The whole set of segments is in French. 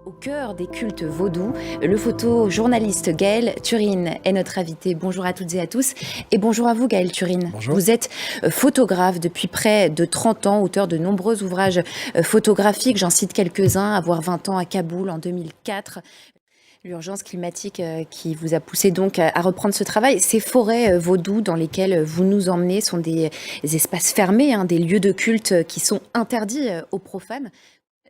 Au cœur des cultes vaudous, le photojournaliste Gaël Turin est notre invité. Bonjour à toutes et à tous et bonjour à vous Gaël Turin. Bonjour. Vous êtes photographe depuis près de 30 ans, auteur de nombreux ouvrages photographiques. J'en cite quelques-uns, Avoir 20 ans à Kaboul en 2004. L'urgence climatique qui vous a poussé donc à reprendre ce travail. Ces forêts vaudous dans lesquelles vous nous emmenez sont des espaces fermés, des lieux de culte qui sont interdits aux profanes.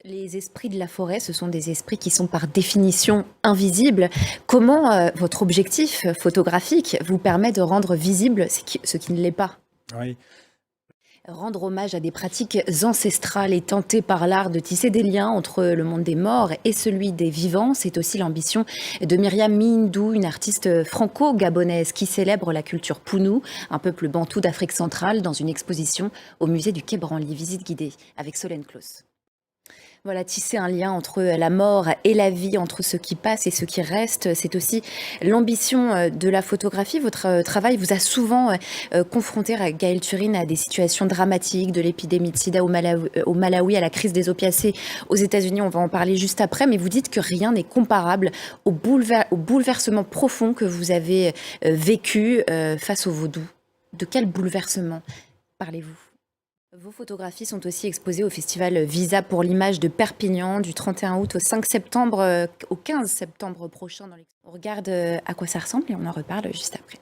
Les esprits de la forêt, ce sont des esprits qui sont par définition invisibles. Comment votre objectif photographique vous permet de rendre visible ce qui ne l'est pas ? Oui. Rendre hommage à des pratiques ancestrales et tenter par l'art de tisser des liens entre le monde des morts et celui des vivants, c'est aussi l'ambition de Myriam Mihindou, une artiste franco-gabonaise qui célèbre la culture Pounou, un peuple bantou d'Afrique centrale, dans une exposition au musée du Quai Branly. Visite guidée avec Solène Claus. Voilà, tisser un lien entre la mort et la vie, entre ce qui passe et ce qui reste, c'est aussi l'ambition de la photographie. Votre travail vous a souvent confronté, Gaël Turin, à des situations dramatiques, de l'épidémie de sida au Malawi, à la crise des opiacés aux États-Unis. On va en parler juste après, mais vous dites que rien n'est comparable au bouleversement profond que vous avez vécu face au vaudou. De quel bouleversement parlez-vous ? Vos photographies sont aussi exposées au festival Visa pour l'image de Perpignan du 31 août au 5 septembre, au 15 septembre prochain. On regarde à quoi ça ressemble et on en reparle juste après.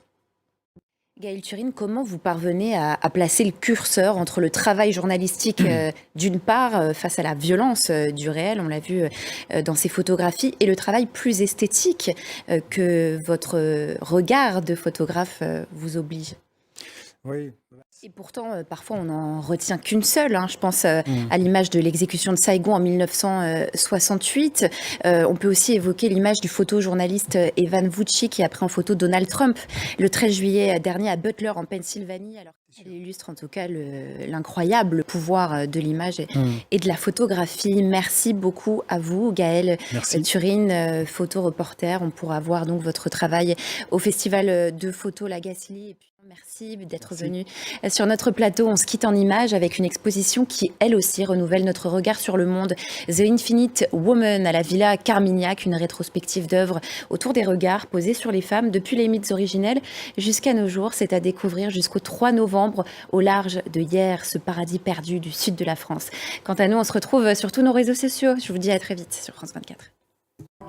Gaël Turin, comment vous parvenez à placer le curseur entre le travail journalistique d'une part face à la violence du réel, on l'a vu dans ces photographies, et le travail plus esthétique que votre regard de photographe vous oblige ? Oui. Et pourtant, parfois, on n'en retient qu'une seule. Je pense à l'image de l'exécution de Saigon en 1968. On peut aussi évoquer l'image du photojournaliste Evan Vucci qui a pris en photo Donald Trump le 13 juillet dernier à Butler, en Pennsylvanie. Alors, elle illustre en tout cas l'incroyable pouvoir de l'image et de la photographie. Merci beaucoup à vous, Gaël Turin, photoreporter. On pourra voir donc votre travail au Festival de photo La Gacilly. Merci d'être venu sur notre plateau. On se quitte en images avec une exposition qui, elle aussi, renouvelle notre regard sur le monde. The Infinite Woman à la Villa Carmignac, une rétrospective d'œuvres autour des regards posés sur les femmes depuis les mythes originels jusqu'à nos jours. C'est à découvrir jusqu'au 3 novembre au large de Hyères, ce paradis perdu du sud de la France. Quant à nous, on se retrouve sur tous nos réseaux sociaux. Je vous dis à très vite sur France 24.